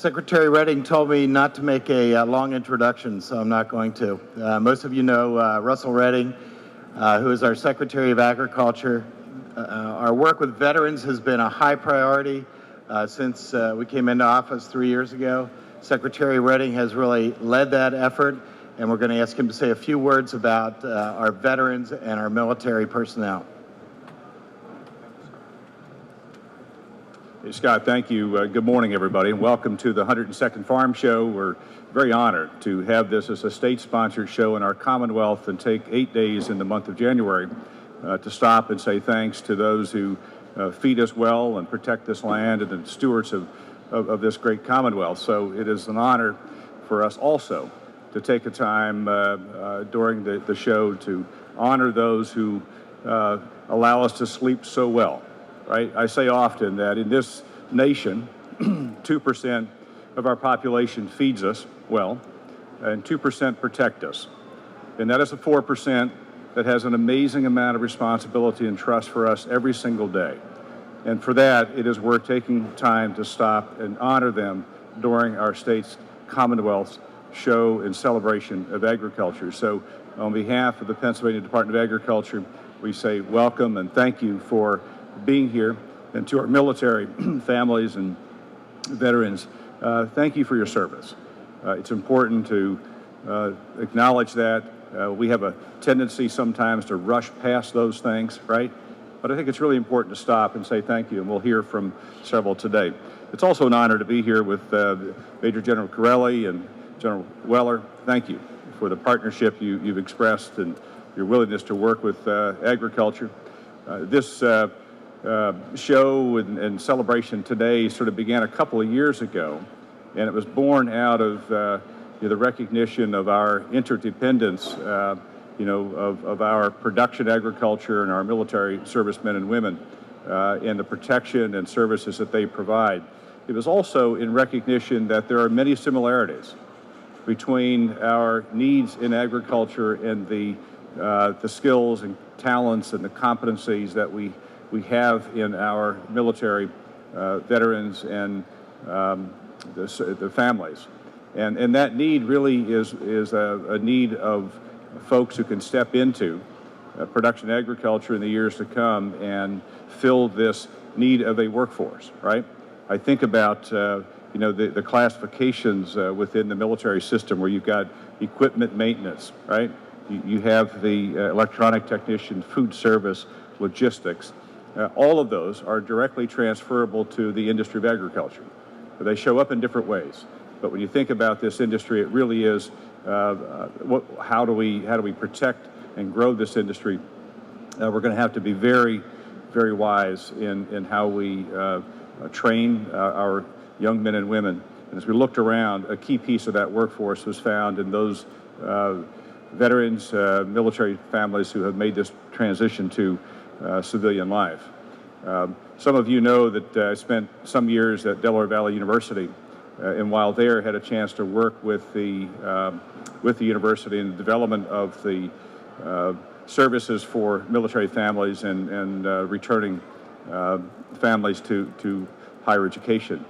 Secretary Redding told me not to make a long introduction, so I'm not going to. Most of you know Russell Redding, who is our Secretary of Agriculture. Our work with veterans has been a high priority since we came into office 3 years ago. Secretary Redding has really led that effort, and we're going to ask him to say a few words about our veterans and our military personnel. Hey, Scott, thank you. Good morning, everybody, and welcome to the 102nd Farm Show. We're very honored to have this as a state-sponsored show in our Commonwealth and take 8 days in the month of January to stop and say thanks to those who feed us well and protect this land and the stewards of this great Commonwealth. So it is an honor for us also to take a time during the show to honor those who allow us to sleep so well. Right? I say often that in this nation, 2% of our population feeds us well, and 2% protect us. And that is a 4% that has an amazing amount of responsibility and trust for us every single day. And for that, it is worth taking time to stop and honor them during our state's Commonwealth show and celebration of agriculture. So on behalf of the Pennsylvania Department of Agriculture, we say welcome and thank you for being here, and to our military families and veterans, thank you for your service. It's important to acknowledge that. We have a tendency sometimes to rush past those things, right? But I think it's really important to stop and say thank you, and we'll hear from several today. It's also an honor to be here with Major General Corelli and General Weller. Thank you for the partnership you've expressed and your willingness to work with agriculture. This show and celebration today sort of began a couple of years ago, and it was born out of the recognition of our interdependence, of our production agriculture and our military servicemen and women, and the protection and services that they provide. It was also in recognition that there are many similarities between our needs in agriculture and the skills and talents and the competencies that we have in our military veterans and the families. And that need really is a need of folks who can step into production agriculture in the years to come and fill this need of a workforce, right? I think about the classifications within the military system where you've got equipment maintenance, right? You have the electronic technician, food service, logistics. All of those are directly transferable to the industry of agriculture. They show up in different ways. But when you think about this industry, it really is how do we protect and grow this industry? We're going to have to be very, very wise in how we train our young men and women. And as we looked around, a key piece of that workforce was found in those veterans, military families who have made this transition to civilian life. Some of you know that I spent some years at Delaware Valley University, and while there had a chance to work with the university in the development of the services for military families and returning families to higher education.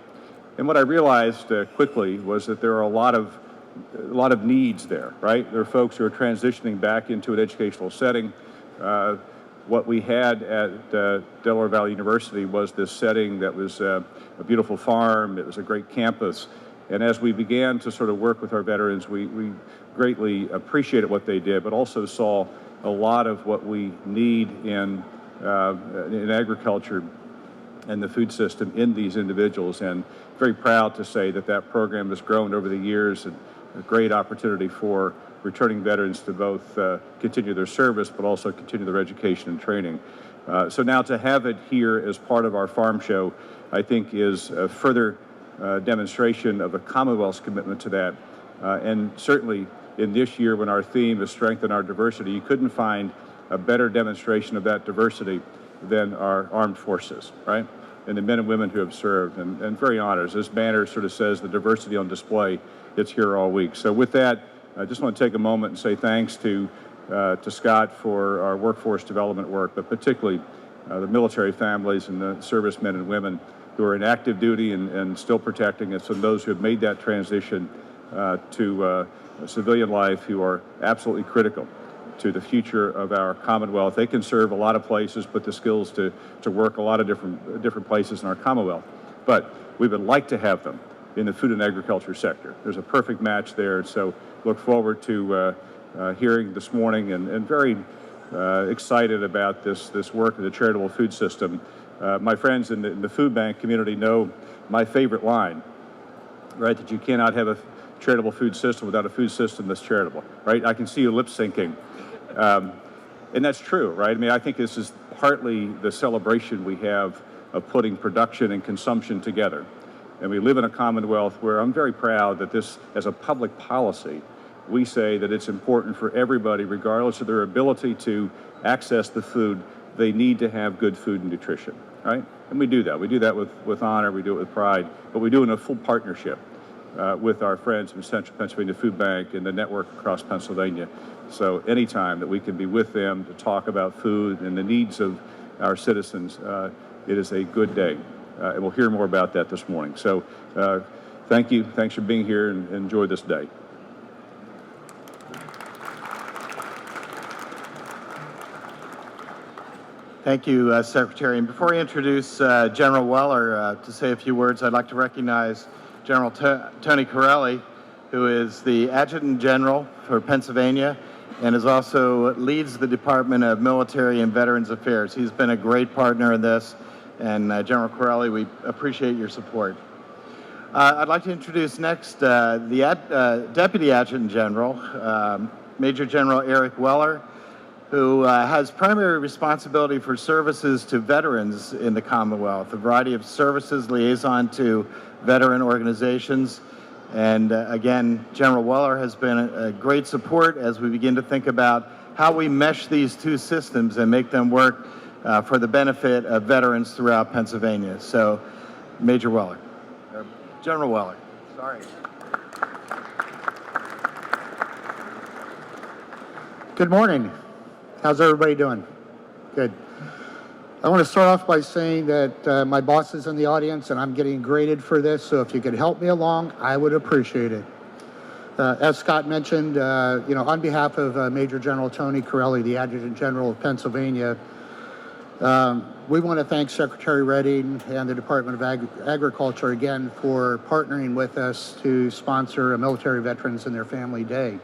And what I realized quickly was that there are a lot of needs there, right? There are folks who are transitioning back into an educational setting. What we had at Delaware Valley University was this setting that was a beautiful farm. It was a great campus. And as we began to sort of work with our veterans, we greatly appreciated what they did, but also saw a lot of what we need in agriculture and the food system in these individuals. And very proud to say that program has grown over the years, and a great opportunity for returning veterans to both continue their service, but also continue their education and training. So now to have it here as part of our farm show, I think is a further demonstration of the Commonwealth's commitment to that. And certainly in this year when our theme is strengthen our diversity, you couldn't find a better demonstration of that diversity than our armed forces, right? And the men and women who have served, and very honored. As this banner sort of says, the diversity on display, it's here all week. So with that, I just want to take a moment and say thanks to Scott for our workforce development work, but particularly the military families and the servicemen and women who are in active duty and still protecting us, and those who have made that transition to civilian life, who are absolutely critical to the future of our Commonwealth. They can serve a lot of places, put the skills to work a lot of different places in our Commonwealth. But we would like to have them in the food and agriculture sector. There's a perfect match there. So look forward to hearing this morning, and very excited about this work in the charitable food system. My friends in the food bank community know my favorite line, right? That you cannot have a charitable food system without a food system that's charitable, right? I can see you lip syncing. And that's true, right? I mean, I think this is partly the celebration we have of putting production and consumption together. And we live in a Commonwealth where I'm very proud that this, as a public policy, we say that it's important for everybody, regardless of their ability to access the food, they need to have good food and nutrition, right? And we do that. We do that with honor, we do it with pride, but we do it in a full partnership with our friends in Central Pennsylvania Food Bank and the network across Pennsylvania. So anytime that we can be with them to talk about food and the needs of our citizens, it is a good day. And we'll hear more about that this morning. So thank you. Thanks for being here, and enjoy this day. Thank you, Secretary. And before I introduce General Weller to say a few words, I'd like to recognize General Tony Corelli, who is the Adjutant General for Pennsylvania and also leads the Department of Military and Veterans Affairs. He's been a great partner in this, and General Corelli, we appreciate your support. I'd like to introduce next the Deputy Adjutant General, Major General Eric Weller, who has primary responsibility for services to veterans in the Commonwealth, a variety of services, liaison to veteran organizations. And again, General Weller has been a great support as we begin to think about how we mesh these two systems and make them work for the benefit of veterans throughout Pennsylvania. So, Major Weller, General Weller, sorry. Good morning. How's everybody doing? Good. I want to start off by saying that my boss is in the audience and I'm getting graded for this, so if you could help me along, I would appreciate it. As Scott mentioned, on behalf of Major General Tony Corelli, the Adjutant General of Pennsylvania, we want to thank Secretary Redding and the Department of Agriculture again for partnering with us to sponsor a Military Veterans and Their Family Day.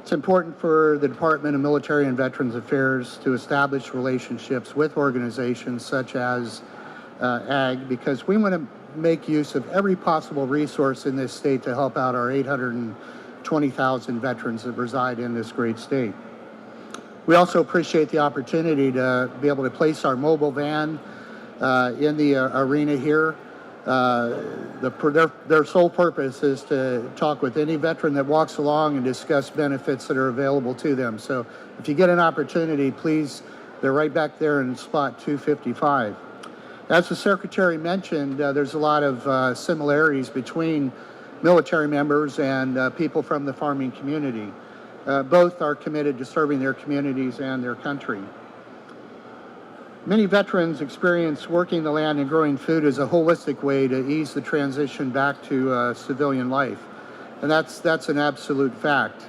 It's important for the Department of Military and Veterans Affairs to establish relationships with organizations such as AG, because we want to make use of every possible resource in this state to help out our 820,000 veterans that reside in this great state. We also appreciate the opportunity to be able to place our mobile van in the arena here. Their sole purpose is to talk with any veteran that walks along and discuss benefits that are available to them. So if you get an opportunity, please, they're right back there in spot 255. As the Secretary mentioned, there's a lot of similarities between military members and people from the farming community. Both are committed to serving their communities and their country. Many veterans experience working the land and growing food as a holistic way to ease the transition back to civilian life. And that's an absolute fact.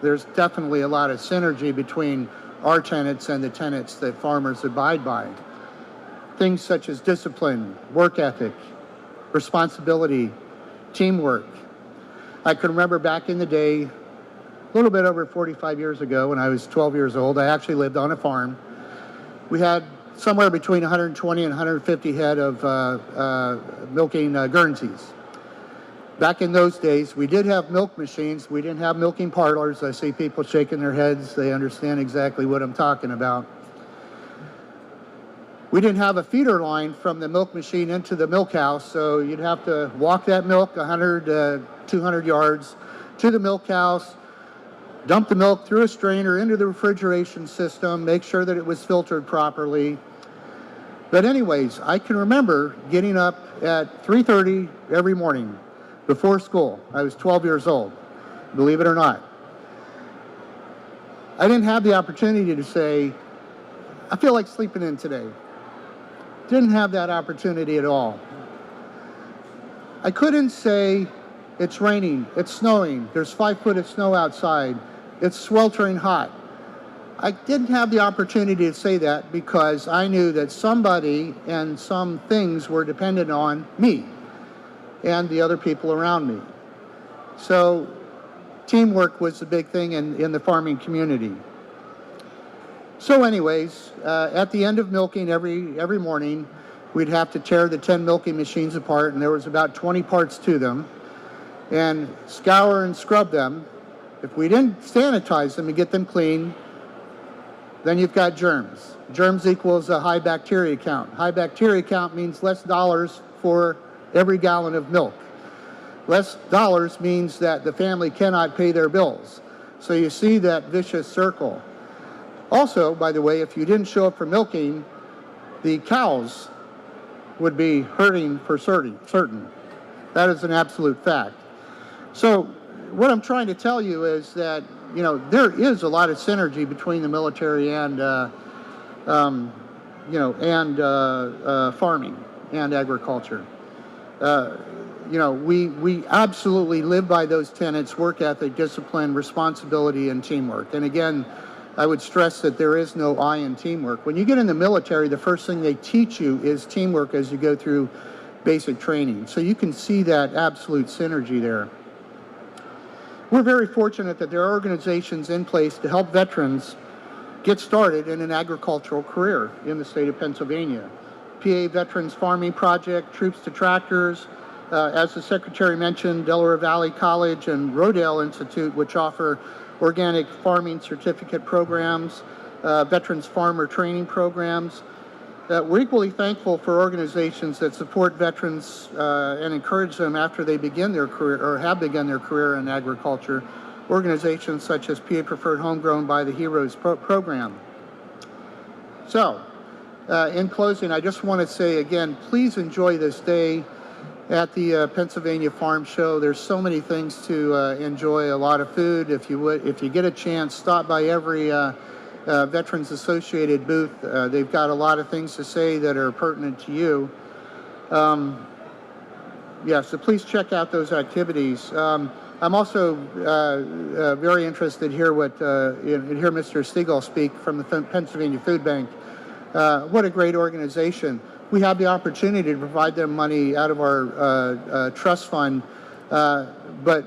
There's definitely a lot of synergy between our tenets and the tenets that farmers abide by. Things such as discipline, work ethic, responsibility, teamwork. I can remember back in the day, a little bit over 45 years ago when I was 12 years old, I actually lived on a farm. We had somewhere between 120 and 150 head of milking Guernseys. Back in those days, we did have milk machines. We didn't have milking parlors. I see people shaking their heads. They understand exactly what I'm talking about. We didn't have a feeder line from the milk machine into the milk house, so you'd have to walk that milk 100, 200 yards to the milk house, dump the milk through a strainer into the refrigeration system, make sure that it was filtered properly. But anyways, I can remember getting up at 3:30 every morning before school. I was 12 years old, believe it or not. I didn't have the opportunity to say, I feel like sleeping in today. Didn't have that opportunity at all. I couldn't say it's raining, it's snowing, there's 5 foot of snow outside, it's sweltering hot. I didn't have the opportunity to say that because I knew that somebody and some things were dependent on me and the other people around me. So teamwork was the big thing in the farming community. So anyways, at the end of milking every morning, we'd have to tear the 10 milking machines apart, and there was about 20 parts to them, and scour and scrub them. If we didn't sanitize them and get them clean, then you've got germs. Germs equals a high bacteria count. High bacteria count means less dollars for every gallon of milk. Less dollars means that the family cannot pay their bills. So you see that vicious circle. Also, by the way, if you didn't show up for milking, the cows would be hurting for certain. That is an absolute fact. So what I'm trying to tell you is that, you know, there is a lot of synergy between the military and, farming and agriculture. We absolutely live by those tenets: work ethic, discipline, responsibility, and teamwork. And again, I would stress that there is no I in teamwork. When you get in the military, the first thing they teach you is teamwork as you go through basic training. So you can see that absolute synergy there. We're very fortunate that there are organizations in place to help veterans get started in an agricultural career in the state of Pennsylvania. PA Veterans Farming Project, Troops to Tractors, as the Secretary mentioned, Delaware Valley College and Rodale Institute, which offer organic farming certificate programs, veterans farmer training programs. We're equally thankful for organizations that support veterans and encourage them after they begin their career or have begun their career in agriculture. Organizations such as PA Preferred Homegrown by the Heroes program. So, in closing, I just want to say again, please enjoy this day at the Pennsylvania Farm Show. There's so many things to enjoy, a lot of food. If you get a chance, stop by every Veterans Associated booth. They've got a lot of things to say that are pertinent to you. So please check out those activities. I'm also very interested to hear hear Mr. Stegall speak from the Pennsylvania Food Bank. What a great organization. We have the opportunity to provide them money out of our trust fund, but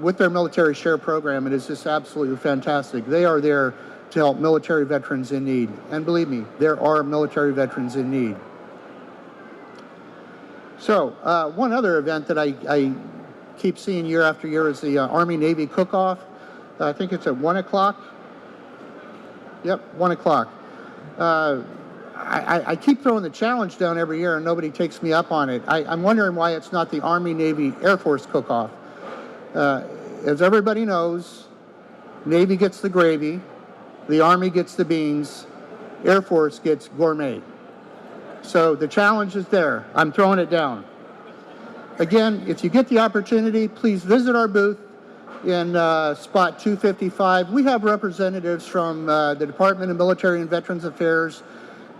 with their MilitaryShare program, it is just absolutely fantastic. They are there to help military veterans in need. And believe me, there are military veterans in need. So one other event that I keep seeing year after year is the Army-Navy Cook-Off. I think it's at 1 o'clock. Yep, 1 o'clock. I keep throwing the challenge down every year and nobody takes me up on it. I'm wondering why it's not the Army, Navy, Air Force cook-off. As everybody knows, Navy gets the gravy, the Army gets the beans, Air Force gets gourmet. So the challenge is there. I'm throwing it down. Again, if you get the opportunity, please visit our booth in spot 255. We have representatives from the Department of Military and Veterans Affairs,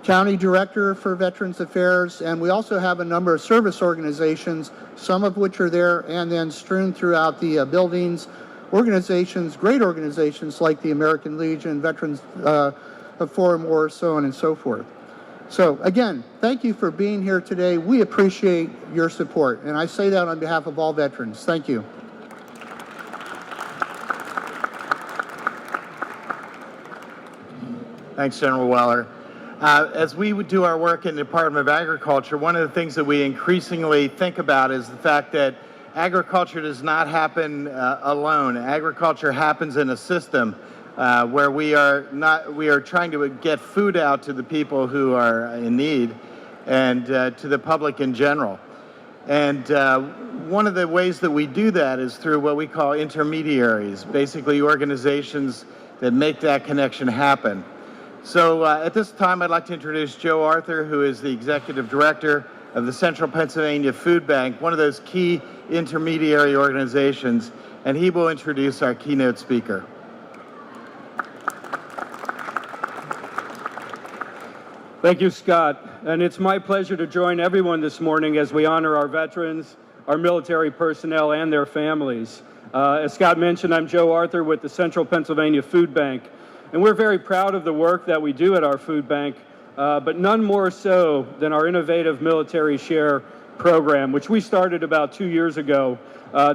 County Director for Veterans Affairs, and we also have a number of service organizations, some of which are there and then strewn throughout the buildings. Organizations, great organizations like the American Legion, Veterans of Foreign War, so on and so forth. So again, thank you for being here today. We appreciate your support, and I say that on behalf of all veterans. Thank you. Thanks, General Weller. As we would do our work in the Department of Agriculture, one of the things that we increasingly think about is the fact that agriculture does not happen alone. Agriculture happens in a system where we are trying to get food out to the people who are in need and to the public in general. And one of the ways that we do that is through what we call intermediaries, basically organizations that make that connection happen. So at this time, I'd like to introduce Joe Arthur, who is the Executive Director of the Central Pennsylvania Food Bank, one of those key intermediary organizations, and he will introduce our keynote speaker. Thank you, Scott. And it's my pleasure to join everyone this morning as we honor our veterans, our military personnel, and their families. As Scott mentioned, I'm Joe Arthur with the Central Pennsylvania Food Bank, and we're very proud of the work that we do at our food bank, but none more so than our innovative MilitaryShare program, which we started about 2 years ago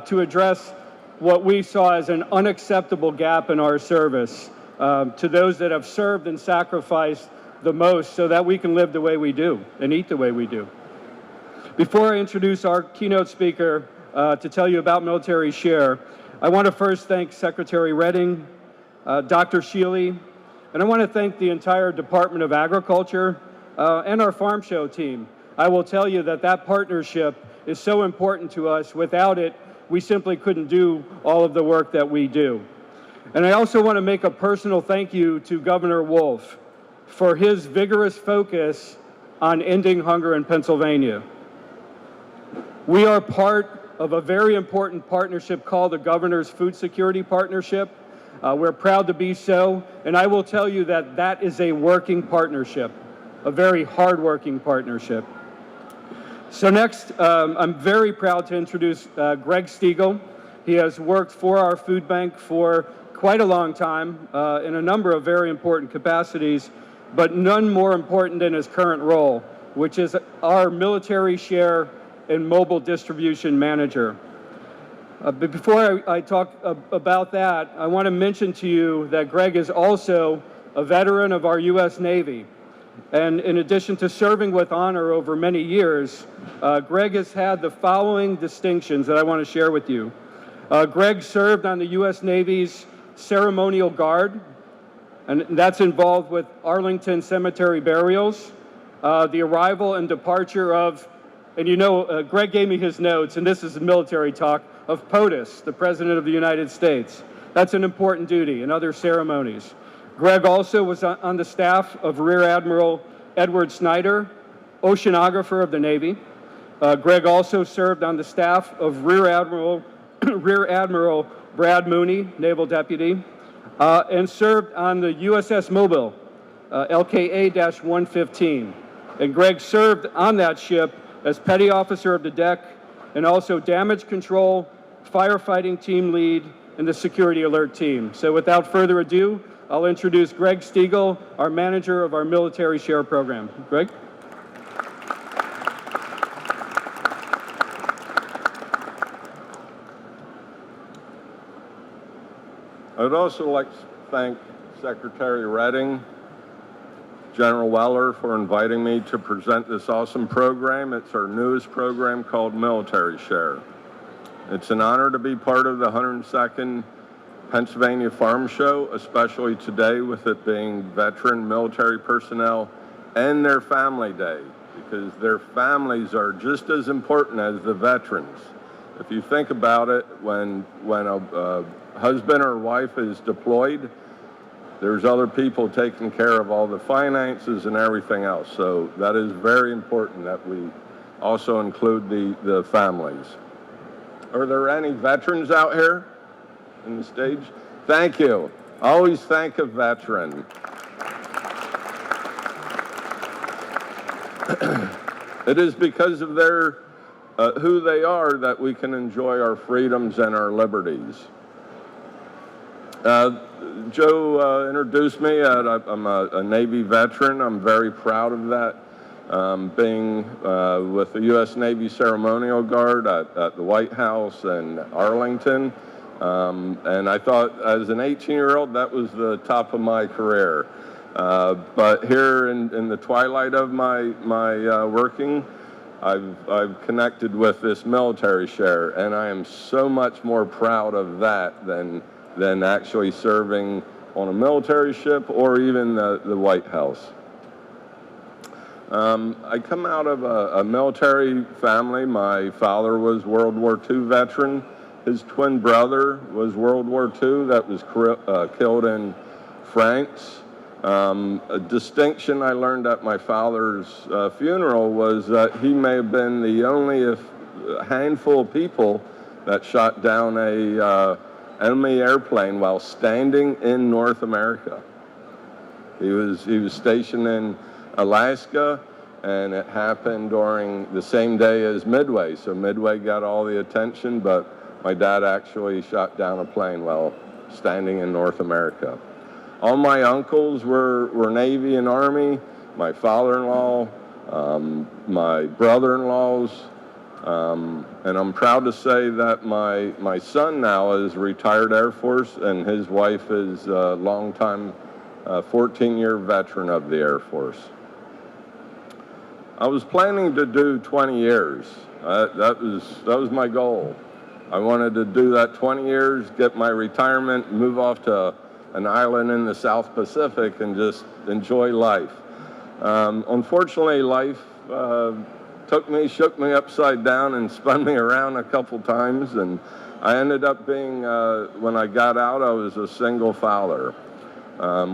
to address what we saw as an unacceptable gap in our service to those that have served and sacrificed the most so that we can live the way we do and eat the way we do. Before I introduce our keynote speaker to tell you about MilitaryShare, I want to first thank Secretary Redding, Dr. Shealy, and I want to thank the entire Department of Agriculture and our Farm Show team. I will tell you that that partnership is so important to us. Without it, we simply couldn't do all of the work that we do. And I also want to make a personal thank you to Governor Wolf for his vigorous focus on ending hunger in Pennsylvania. We are part of a very important partnership called the Governor's Food Security Partnership. We're proud to be so, and I will tell you that that is a working partnership, a very hard-working partnership. So next, I'm very proud to introduce Greg Stiegel. He has worked for our food bank for quite a long time in a number of very important capacities, but none more important than his current role, which is our MilitaryShare and mobile distribution manager. But before I talk about that, I want to mention to you that Greg is also a veteran of our U.S. Navy. And in addition to serving with honor over many years, Greg has had the following distinctions that I want to share with you. Greg served on the U.S. Navy's Ceremonial Guard, and that's involved with Arlington Cemetery burials, the arrival and departure of, and you know, Greg gave me his notes, and this is military talk, of POTUS, the President of the United States. That's an important duty and other ceremonies. Greg also was on the staff of Rear Admiral Edward Snyder, oceanographer of the Navy. Greg also served on the staff of Rear Admiral Brad Mooney, Naval Deputy, and served on the USS Mobile, LKA-115. And Greg served on that ship as Petty Officer of the Deck and also Damage Control, Firefighting Team Lead, and the Security Alert Team. So without further ado, I'll introduce Greg Stiegel, our manager of our MilitaryShare program. Greg? I would also like to thank Secretary Redding, General Weller for inviting me to present this awesome program. It's our newest program called MilitaryShare. It's an honor to be part of the 102nd Pennsylvania Farm Show, especially today with it being veteran military personnel and their family day, because their families are just as important as the veterans. If you think about it, when a husband or wife is deployed, there's other people taking care of all the finances and everything else. So that is very important that we also include the families. Are there any veterans out here in the stage? Thank you. Always thank a veteran. It is because of their who they are that we can enjoy our freedoms and our liberties. Joe introduced me. I'm a Navy veteran. I'm very proud of that. Being with the U.S. Navy Ceremonial Guard at the White House and Arlington. And I thought as an 18-year-old that was the top of my career. But here in the twilight of my working, I've connected with this MilitaryShare, and I am so much more proud of that than actually serving on a military ship or even the White House. I come out of a military family. My father was World War II veteran. His twin brother was World War II that was killed in France. A distinction I learned at my father's funeral was that he may have been the only handful of people that shot down a enemy airplane while standing in North America. He was stationed in Alaska, and it happened during the same day as Midway. So Midway got all the attention, but my dad actually shot down a plane while standing in North America. All my uncles were Navy and Army, my father-in-law, my brother-in-laws, and I'm proud to say that my son now is retired Air Force, and his wife is a longtime 14-year veteran of the Air Force. I was planning to do 20 years. That was my goal. I wanted to do that 20 years, get my retirement, move off to an island in the South Pacific and just enjoy life. Unfortunately, life shook me upside down and spun me around a couple times, and I ended up being, when I got out, I was a single father.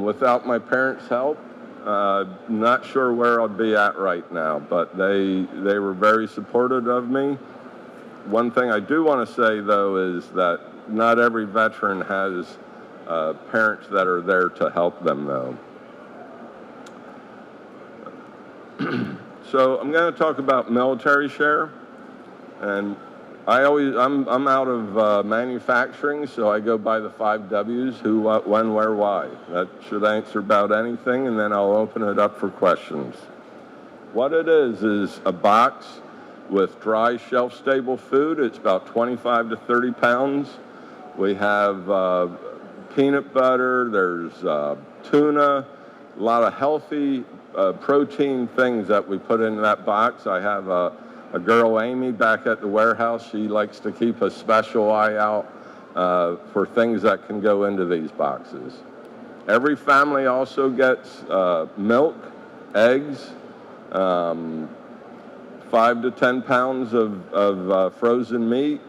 Without my parents' help, not sure where I'd be at right now, but they were very supportive of me. One thing I do want to say, though, is that not every veteran has parents that are there to help them, though. So I'm going to talk about MilitaryShare, and I'm out of manufacturing, so I go by the 5 W's: who, what, when, where, why. That should answer about anything, and then I'll open it up for questions. What it is a box with dry, shelf-stable food. It's about 25 to 30 pounds. We have peanut butter, there's tuna, a lot of healthy protein things that we put in that box. I have a girl, Amy, back at the warehouse. She likes to keep a special eye out for things that can go into these boxes. Every family also gets milk, eggs, 5 to 10 pounds of frozen meat.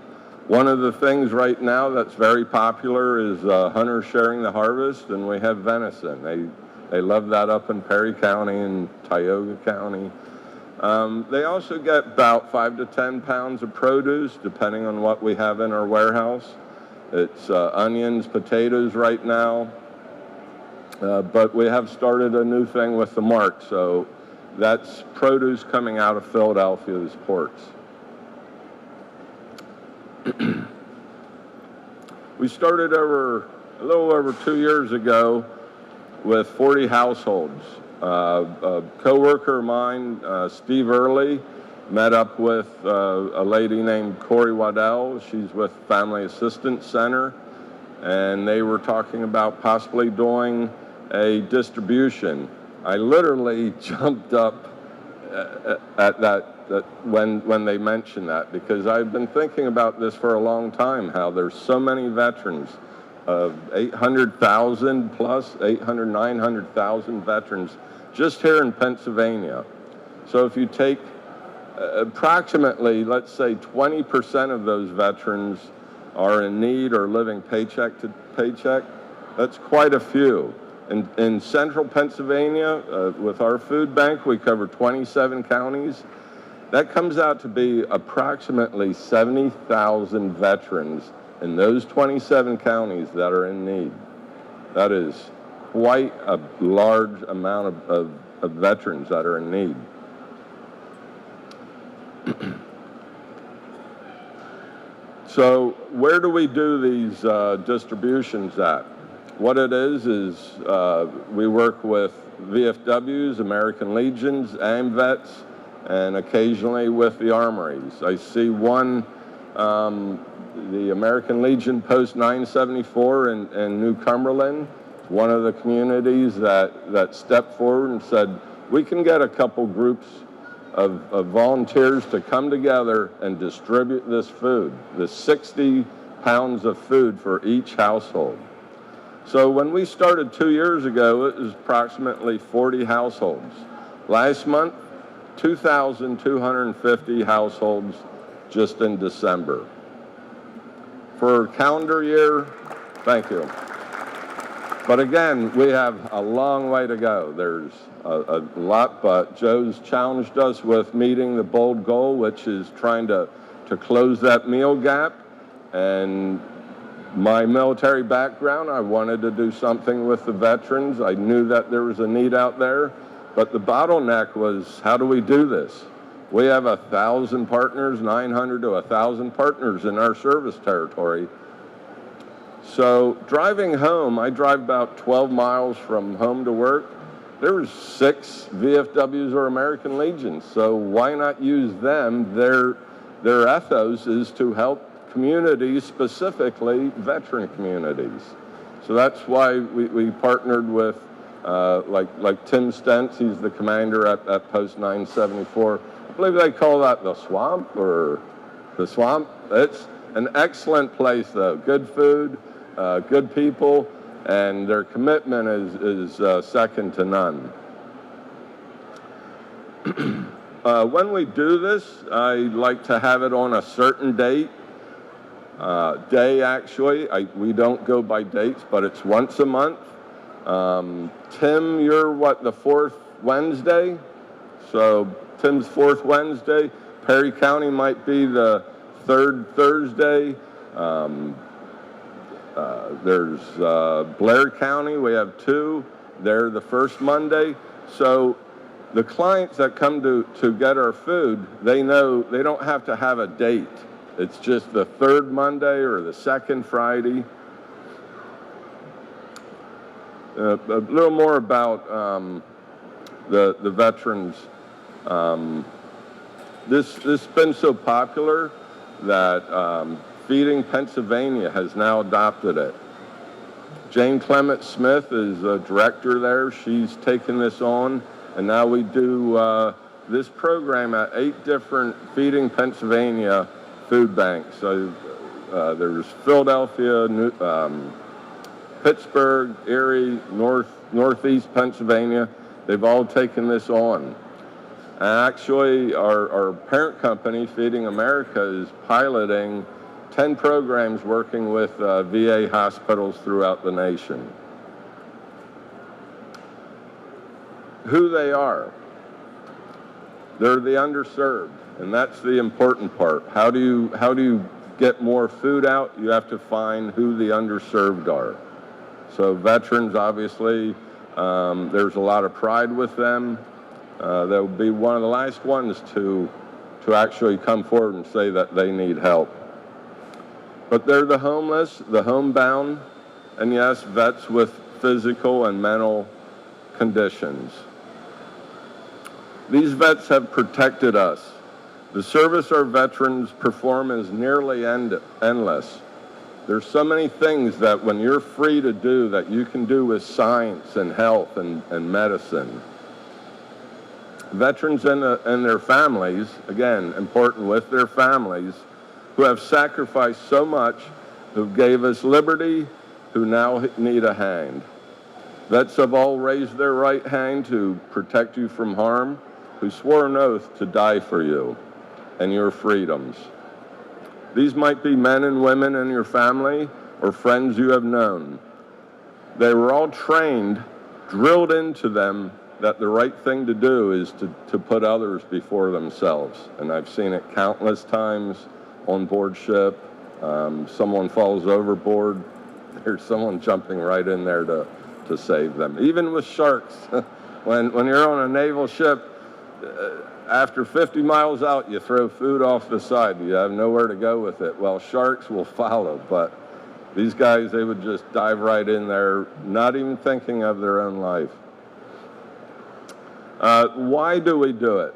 One of the things right now that's very popular is hunters sharing the harvest, and we have venison. They love that up in Perry County and Tioga County. They also get about 5 to 10 pounds of produce, depending on what we have in our warehouse. It's onions, potatoes right now, but we have started a new thing with the Mark, so that's produce coming out of Philadelphia's ports. We started a little over 2 years ago with 40 households. A co-worker of mine, Steve Early, met up with a lady named Corey Waddell. She's with Family Assistance Center, and they were talking about possibly doing a distribution. I literally jumped up at that when they mentioned that, because I've been thinking about this for a long time, how there's so many veterans, 800,000 plus, 900,000 veterans just here in Pennsylvania. So if you take approximately, let's say 20% of those veterans are in need or living paycheck to paycheck, that's quite a few. In central Pennsylvania, with our food bank, we cover 27 counties. That comes out to be approximately 70,000 veterans in those 27 counties that are in need. That is quite a large amount of veterans that are in need. So where do we do these distributions at? What it is we work with VFWs, American Legions, AMVETS, and occasionally with the armories. I see one, the American Legion Post 974 in New Cumberland, one of the communities that stepped forward and said, we can get a couple groups of volunteers to come together and distribute this food, the 60 pounds of food for each household. So when we started 2 years ago, it was approximately 40 households. Last month, 2,250 households just in December. For calendar year, thank you. But again, we have a long way to go. There's a lot, but Joe's challenged us with meeting the bold goal, which is trying to close that meal gap. And my military background, I wanted to do something with the veterans. I knew that there was a need out there. But the bottleneck was, how do we do this? We have 1,000 partners, 900 to 1,000 partners in our service territory. So driving home, I drive about 12 miles from home to work. There were 6 VFWs or American Legions, so why not use them? Their ethos is to help communities, specifically veteran communities. So that's why we partnered with like Tim Stentz. He's the commander at Post 974. I believe they call that the swamp or the swamp. It's an excellent place, though. Good food, good people, and their commitment is second to none. When we do this, I like to have it on a certain date. Day, actually. We don't go by dates, but it's once a month. Tim, you're what, the 4th Wednesday? So Tim's 4th Wednesday. Perry County might be the 3rd Thursday. There's Blair County, we have 2. They're the 1st Monday. So the clients that come to get our food, they know they don't have to have a date. It's just the 3rd Monday or the 2nd Friday. A little more about the veterans. This has been so popular that Feeding Pennsylvania has now adopted it. Jane Clement Smith is a director there. She's taken this on, and now we do this program at 8 different Feeding Pennsylvania food banks. So there's Philadelphia, Pittsburgh, Erie, Northeast Pennsylvania. They've all taken this on. And actually, our parent company, Feeding America, is piloting 10 programs working with VA hospitals throughout the nation. Who they are. They're the underserved. And that's the important part. How do you get more food out? You have to find who the underserved are. So veterans, obviously, there's a lot of pride with them. They'll be one of the last ones to actually come forward and say that they need help. But they're the homeless, the homebound, and yes, vets with physical and mental conditions. These vets have protected us. The service our veterans perform is nearly endless. There's so many things that when you're free to do that you can do with science and health and medicine. Veterans and their families, again, important with their families, who have sacrificed so much, who gave us liberty, who now need a hand. Vets have all raised their right hand to protect you from harm, who swore an oath to die for you and your freedoms. These might be men and women in your family or friends you have known. They were all trained, drilled into them that the right thing to do is to put others before themselves. And I've seen it countless times on board ship. Someone falls overboard, there's someone jumping right in there to save them. Even with sharks, when you're on a naval ship, after 50 miles out, you throw food off the side. You have nowhere to go with it. Well, sharks will follow, but these guys, they would just dive right in there, not even thinking of their own life. Why do we do it?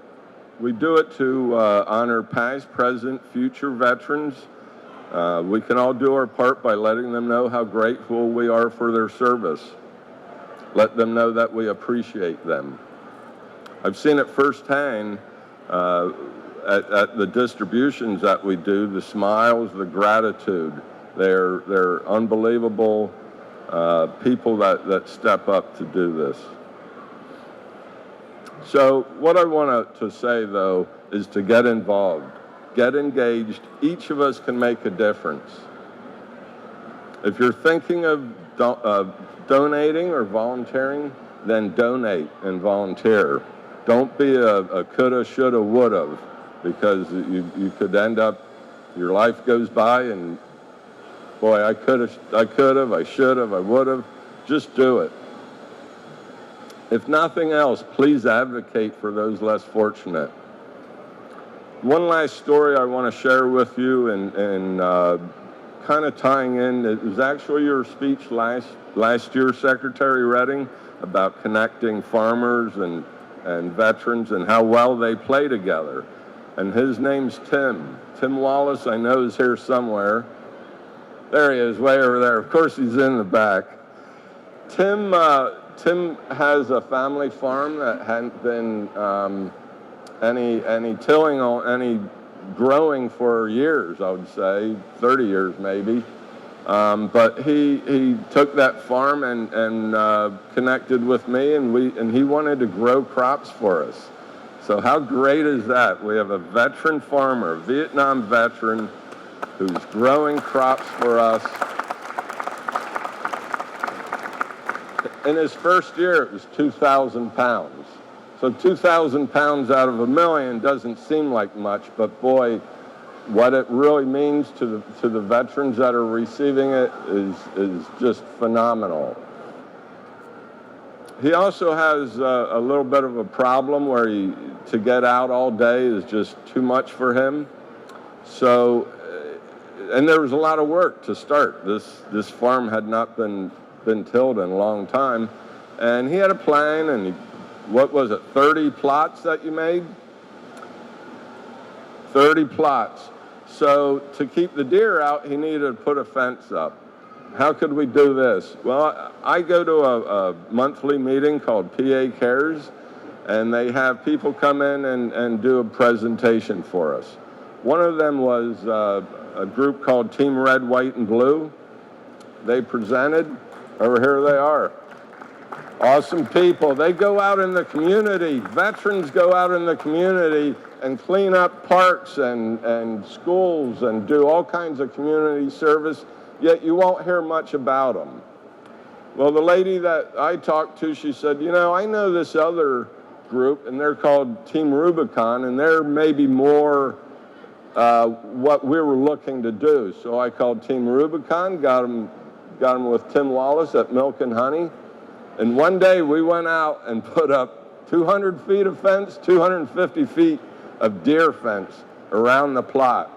We do it to honor past, present, future veterans. We can all do our part by letting them know how grateful we are for their service. Let them know that we appreciate them. I've seen it firsthand at the distributions that we do, the smiles, the gratitude. They're unbelievable people that step up to do this. So what I want to say, though, is to get involved, get engaged. Each of us can make a difference. If you're thinking of donating or volunteering, then donate and volunteer. Don't be a coulda, shoulda, woulda, because you could end up, your life goes by and, boy, I could have, I should have, I would have. Just do it. If nothing else, please advocate for those less fortunate. One last story I want to share with you, and kind of tying in, it was actually your speech last year, Secretary Redding, about connecting farmers and veterans and how well they play together. And his name's Tim. Tim Wallace, I know, is here somewhere. There he is, way over there. Of course, he's in the back. Tim has a family farm that hadn't been any tilling on any growing for years, I would say, 30 years maybe. But he took that farm and connected with me, and he wanted to grow crops for us. So how great is that? We have a veteran farmer, a Vietnam veteran, who's growing crops for us. In his first year, it was 2,000 pounds. So 2,000 pounds out of 1,000,000 doesn't seem like much, but boy, what it really means to the veterans that are receiving it is just phenomenal. He also has a little bit of a problem where to get out all day is just too much for him. So, and there was a lot of work to start. This farm had not been tilled in a long time, and he had a plan. And what was it, 30 plots that you made? 30 plots. So to keep the deer out, he needed to put a fence up. How could we do this? Well, I go to a monthly meeting called PA Cares, and they have people come in and do a presentation for us. One of them was a group called Team Red, White, and Blue. They presented. Over here they are. Awesome people. They go out in the community. Veterans go out in the community and clean up parks and schools and do all kinds of community service, yet you won't hear much about them. Well, the lady that I talked to, she said, you know, I know this other group, and they're called Team Rubicon, and they're maybe more what we were looking to do. So I called Team Rubicon, got them with Tim Wallace at Milk and Honey. And one day we went out and put up 200 feet of fence, 250 feet of deer fence around the plot.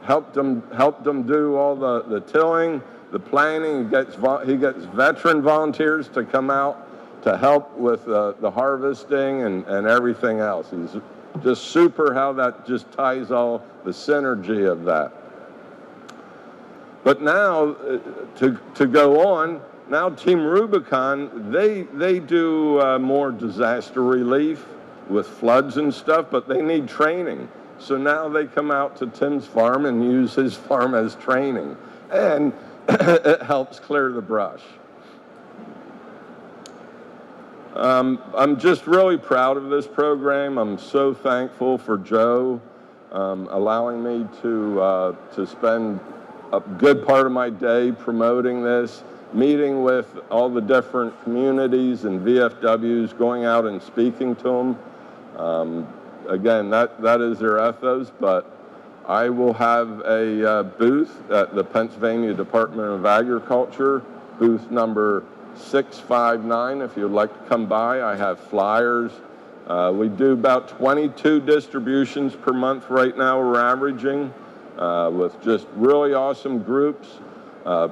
Helped them do all the tilling, the planting. He gets veteran volunteers to come out to help with the harvesting and everything else. He's just super how that just ties all the synergy of that. But now, to go on, now Team Rubicon, they do more disaster relief with floods and stuff, but they need training. So now they come out to Tim's farm and use his farm as training. And it helps clear the brush. I'm just really proud of this program. I'm so thankful for Joe allowing me to spend a good part of my day promoting this, meeting with all the different communities and VFWs, going out and speaking to them. Again, that is their ethos, but I will have a booth at the Pennsylvania Department of Agriculture, booth number 659. If you'd like to come by, I have flyers. We do about 22 distributions per month right now, we're averaging, with just really awesome groups.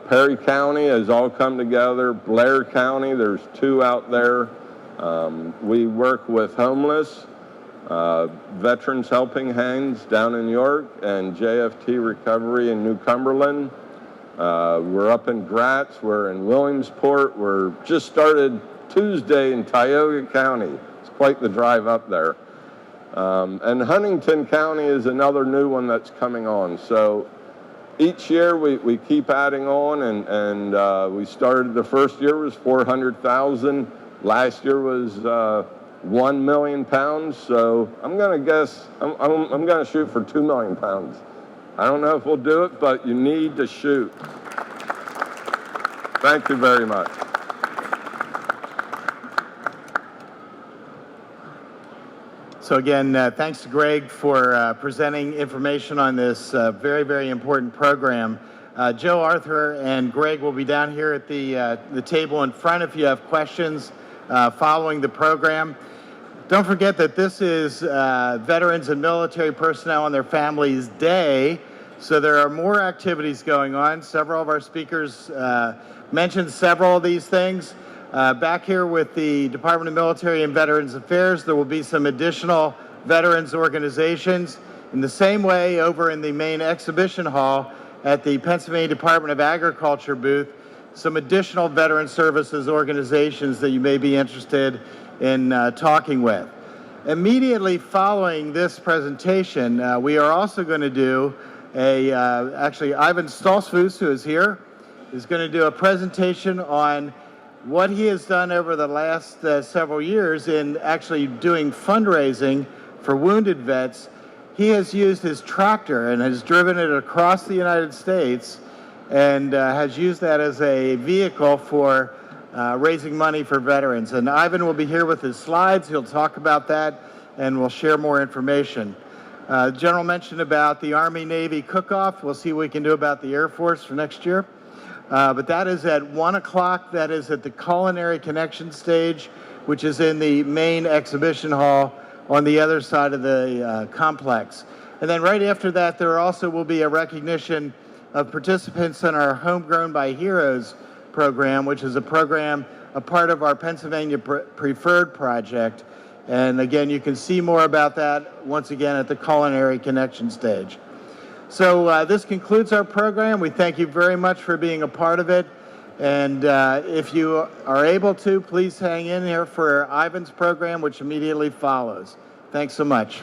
Perry County has all come together. Blair County, there's 2 out there. We work with homeless, Veterans Helping Hands down in York, and JFT Recovery in New Cumberland. We're up in Gratz, we're in Williamsport, we're just started Tuesday in Tioga County. It's quite the drive up there. And Huntington County is another new one that's coming on. So each year we keep adding on, and we started, the first year was 400,000. Last year was 1 million pounds. So I'm going to guess, I'm going to shoot for 2 million pounds. I don't know if we'll do it, but you need to shoot. Thank you very much. So again, thanks to Greg for presenting information on this very, very important program. Joe Arthur and Greg will be down here at the table in front if you have questions. following the program. Don't forget that this is Veterans and Military Personnel and their Families Day, so there are more activities going on. Several of our speakers mentioned several of these things. Back here with the Department of Military and Veterans Affairs, there will be some additional veterans organizations. In the same way, over in the main exhibition hall at the Pennsylvania Department of Agriculture booth, some additional veteran services organizations that you may be interested in talking with. Immediately following this presentation, we are also going to do actually Ivan Stoltzfus, who is here, is going to do a presentation on what he has done over the last several years in actually doing fundraising for wounded vets. He has used his tractor and has driven it across the United States and has used that as a vehicle for raising money for veterans. And Ivan will be here with his slides. He'll talk about that and we'll share more information. General mentioned about the Army-Navy cook-off. We'll see what we can do about the Air Force for next year. But that is at 1 o'clock. That is at the Culinary Connection stage, which is in the main exhibition hall on the other side of the complex. And then right after that, there also will be a recognition of participants in our Homegrown by Heroes program, which is a program, a part of our Pennsylvania Preferred Project. And again, you can see more about that once again at the Culinary Connection stage. So this concludes our program. We thank you very much for being a part of it. And if you are able to, please hang in here for Ivan's program, which immediately follows. Thanks so much.